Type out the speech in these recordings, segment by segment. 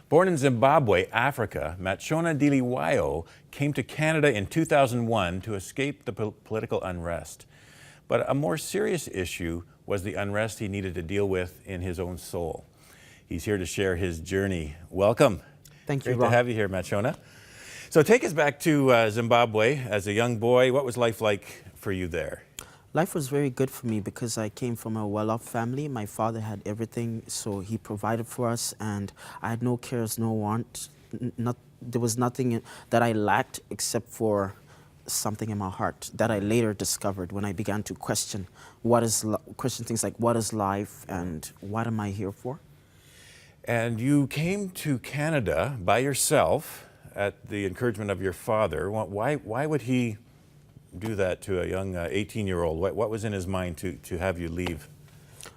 Born in Zimbabwe, Africa, Matshona Dhiliwayo came to Canada in 2001 to escape the political unrest. But a more serious issue was the unrest he needed to deal with in his own soul. He's here to share his journey. Welcome. Thank you, Great Ron. to have you here, Matshona. So take us back to Zimbabwe as a young boy. What was life like for you there? Life was very good for me because I came from a well-off family. My father had everything, so he provided for us, and I had no cares, no want. There was nothing that I lacked except for something in my heart that I later discovered when I began to question things like what is life and what am I here for? And you came to Canada by yourself at the encouragement of your father. Why would he do that to a young 18-year-old? What was in his mind to have you leave?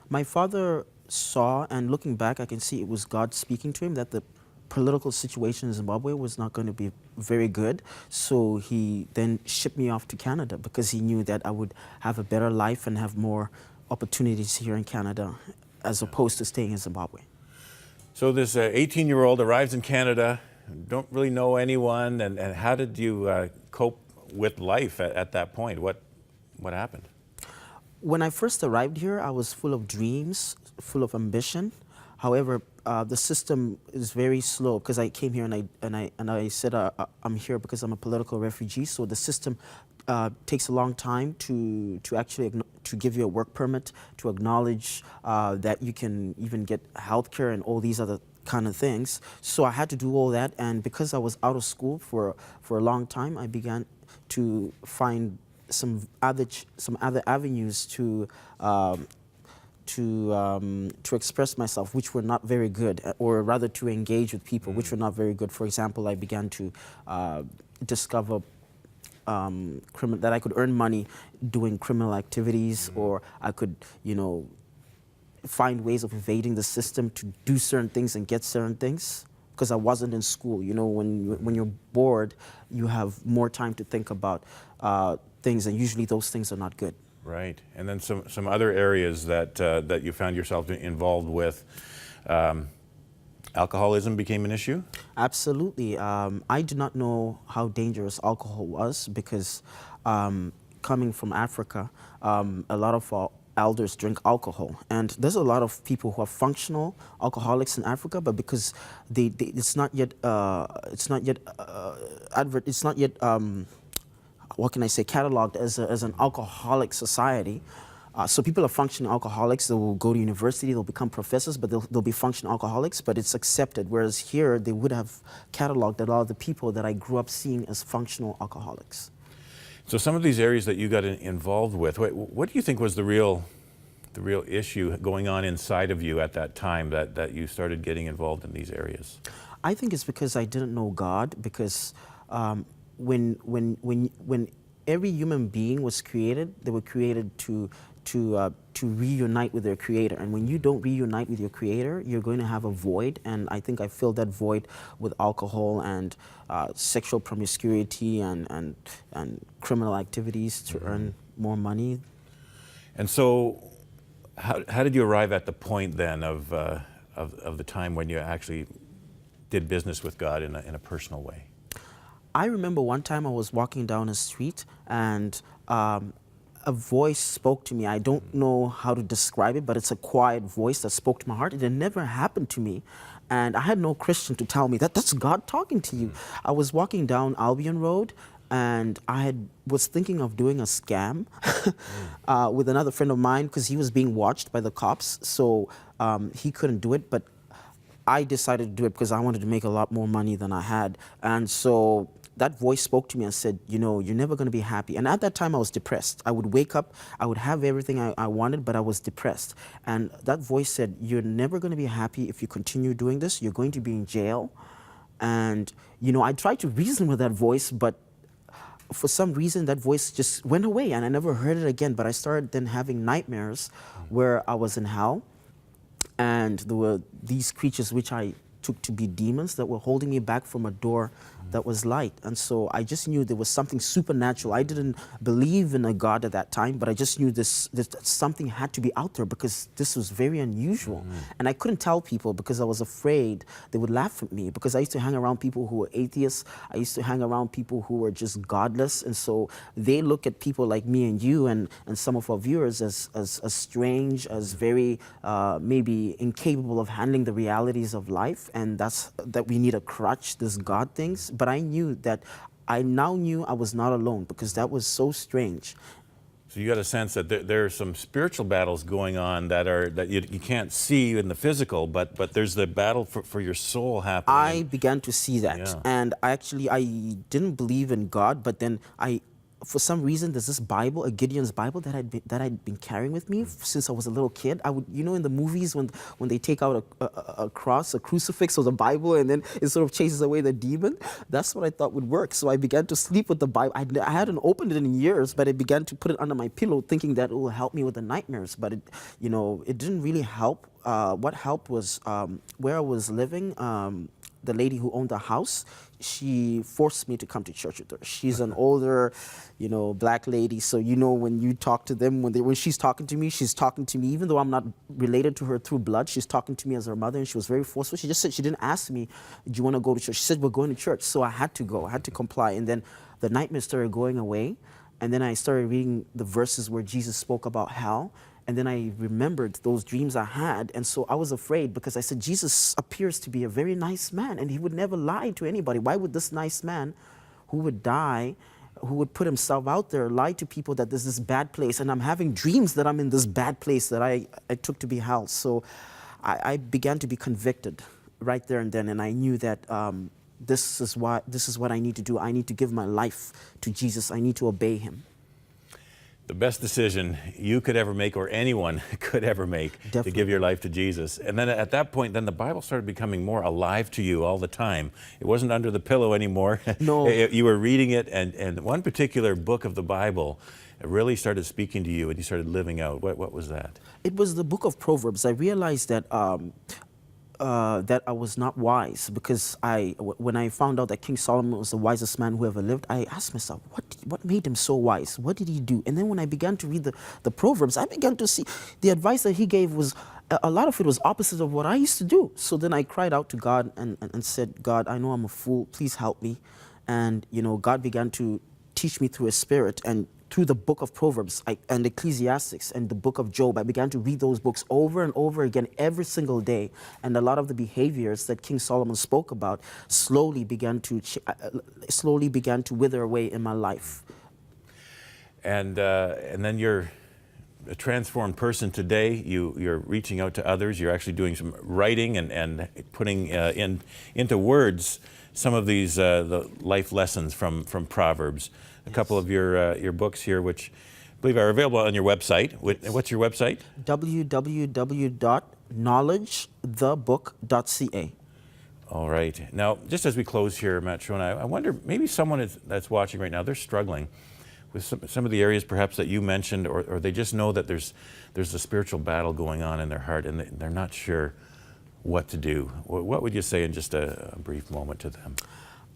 My father saw, and looking back, I can see it was God speaking to him, that the political situation in Zimbabwe was not going to be very good. So he then shipped me off to Canada because he knew that I would have a better life and have more opportunities here in Canada as opposed to staying in Zimbabwe. So this 18-year-old arrives in Canada, don't really know anyone, and how did you cope with life at that point? What happened? When I first arrived here, I was full of dreams, full of ambition. However, the system is very slow because I came here and I said I'm here because I'm a political refugee. So the system takes a long time to actually to give you a work permit, to acknowledge that you can even get health care and all these other kind of things. So I had to do all that, and because I was out of school for a long time, I began to find some other avenues to express myself, which were not very good, or rather to engage with people, which were not very good. For example, I began to discover that I could earn money doing criminal activities, or I could, find ways of evading the system to do certain things and get certain things. Because I wasn't in school, when you're bored, you have more time to think about things, and usually those things are not good. Right, and then some other areas that you found yourself involved with. Alcoholism became an issue? Absolutely. I did not know how dangerous alcohol was because coming from Africa, a lot of our elders drink alcohol, and there's a lot of people who are functional alcoholics in Africa, but because it's not yet what can I say, cataloged as an alcoholic society. So people are functioning alcoholics. They will go to university, they'll become professors, but they'll be functional alcoholics, but it's accepted. Whereas here, they would have cataloged a lot of the people that I grew up seeing as functional alcoholics. So some of these areas that you got involved with, what do you think was the real issue going on inside of you at that time that you started getting involved in these areas? I think it's because I didn't know God, because when every human being was created, they were created to reunite with their creator. And when you don't reunite with your creator, you're going to have a void. And I think I filled that void with alcohol and sexual promiscuity and criminal activities to earn more money. And so how did you arrive at the point then of the time when you actually did business with God in a personal way? I remember one time I was walking down a street, and a voice spoke to me. I don't know how to describe it, but it's a quiet voice that spoke to my heart. It had never happened to me, and I had no Christian to tell me that's God talking to you. I was walking down Albion Road, and I was thinking of doing a scam with another friend of mine because he was being watched by the cops, so he couldn't do it, but I decided to do it because I wanted to make a lot more money than I had. And so that voice spoke to me and said, you're never going to be happy. And at that time, I was depressed. I would wake up, I would have everything I wanted, but I was depressed. And that voice said, you're never going to be happy if you continue doing this. You're going to be in jail. And, I tried to reason with that voice, but for some reason, that voice just went away, and I never heard it again. But I started then having nightmares where I was in hell, and there were these creatures which I took to be demons that were holding me back from a door that was light. And so I just knew there was something supernatural. I didn't believe in a God at that time, but I just knew this something had to be out there because this was very unusual. And I couldn't tell people because I was afraid they would laugh at me, because I used to hang around people who were atheists. I used to hang around people who were just godless. And so they look at people like me and you and some of our viewers as strange, as very maybe incapable of handling the realities of life, and that we need a crutch, this God things. But I now knew I was not alone, because that was so strange. So you got a sense that there are some spiritual battles going on that you can't see in the physical, but there's the battle for your soul happening. I began to see that, Yeah. and I didn't believe in God, but then for some reason, there's this Bible, a Gideon's Bible, that I'd been carrying with me since I was a little kid. I would, in the movies when they take out a cross, a crucifix, or the Bible, and then it sort of chases away the demon. That's what I thought would work. So I began to sleep with the Bible. I hadn't opened it in years, but I began to put it under my pillow, thinking that it will help me with the nightmares. But it didn't really help. What helped was where I was living. The lady who owned the house, she forced me to come to church with her. She's an older, black lady. So, when you talk to them, when she's talking to me, even though I'm not related to her through blood, she's talking to me as her mother, and she was very forceful. She just said, she didn't ask me, do you want to go to church? She said, we're going to church. So I had to go. I had to comply. And then the nightmares started going away. And then I started reading the verses where Jesus spoke about hell. And then I remembered those dreams I had. And so I was afraid, because I said, Jesus appears to be a very nice man, and he would never lie to anybody. Why would this nice man who would die, who would put himself out there, lie to people that there's this bad place? And I'm having dreams that I'm in this bad place that I took to be hell. So I began to be convicted right there and then. And I knew that this is what I need to do. I need to give my life to Jesus. I need to obey him. The best decision you could ever make, or anyone could ever make, Definitely. to give your life to Jesus. And then at that point, then the Bible started becoming more alive to you all the time. It wasn't under the pillow anymore. No. You were reading it, and one particular book of the Bible really started speaking to you, and you started living out. What was that? It was the Book of Proverbs. I realized that that I was not wise, because when I found out that King Solomon was the wisest man who ever lived, I asked myself, what made him so wise? What did he do? And then when I began to read the Proverbs, I began to see the advice that he gave was, a lot of it was opposite of what I used to do. So then I cried out to God and said, God, I know I'm a fool. Please help me. And, God began to teach me through his spirit, and through the Book of Proverbs and Ecclesiastics and the Book of Job. I began to read those books over and over again every single day. And a lot of the behaviors that King Solomon spoke about slowly began to wither away in my life. And then you're a transformed person today. You're reaching out to others. You're actually doing some writing and putting into words some of these the life lessons from Proverbs. A couple of your books here, which I believe are available on your website. What's your website? www.knowledgethebook.ca. All right. Now, just as we close here, Matshona, I wonder, maybe someone that's watching right now, they're struggling with some of the areas perhaps that you mentioned, or they just know that there's a spiritual battle going on in their heart, and they're not sure what to do. What would you say in just a brief moment to them?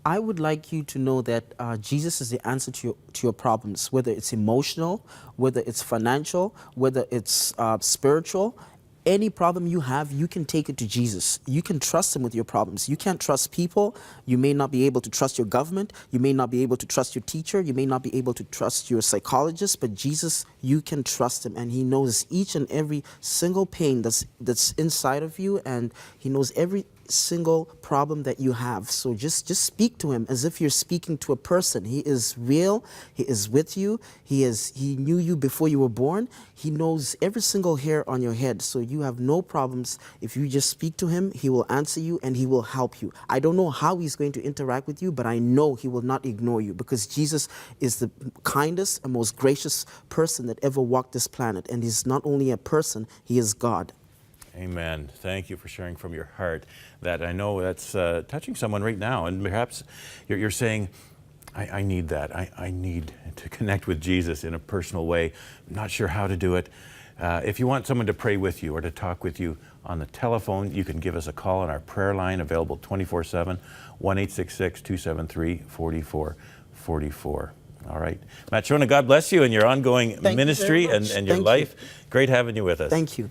I would like you to know that Jesus is the answer to your problems, whether it's emotional, whether it's financial, whether it's spiritual. Any problem you have, you can take it to Jesus. You can trust him with your problems. You can't trust people. You may not be able to trust your government. You may not be able to trust your teacher. You may not be able to trust your psychologist. But Jesus, you can trust him. And he knows each and every single pain that's inside of you. And he knows every single problem that you have. So just speak to him as if you're speaking to a person. He is real. He is with you. He knew you before you were born. He knows every single hair on your head. So you have no problems. If you just speak to him, he will answer you and he will help you. I don't know how he's going to interact with you, but I know he will not ignore you, because Jesus is the kindest and most gracious person that ever walked this planet. And he's not only a person, he is God. Amen. Thank you for sharing from your heart that. I know that's touching someone right now, and perhaps you're saying, I need that. I need to connect with Jesus in a personal way. I'm not sure how to do it. If you want someone to pray with you or to talk with you on the telephone, you can give us a call on our prayer line, available 24/7, 1-866-273-4444. All right. Matshona, God bless you and your ongoing Thank you very ministry much. and your Thank you. life. Great having you with us. Thank you.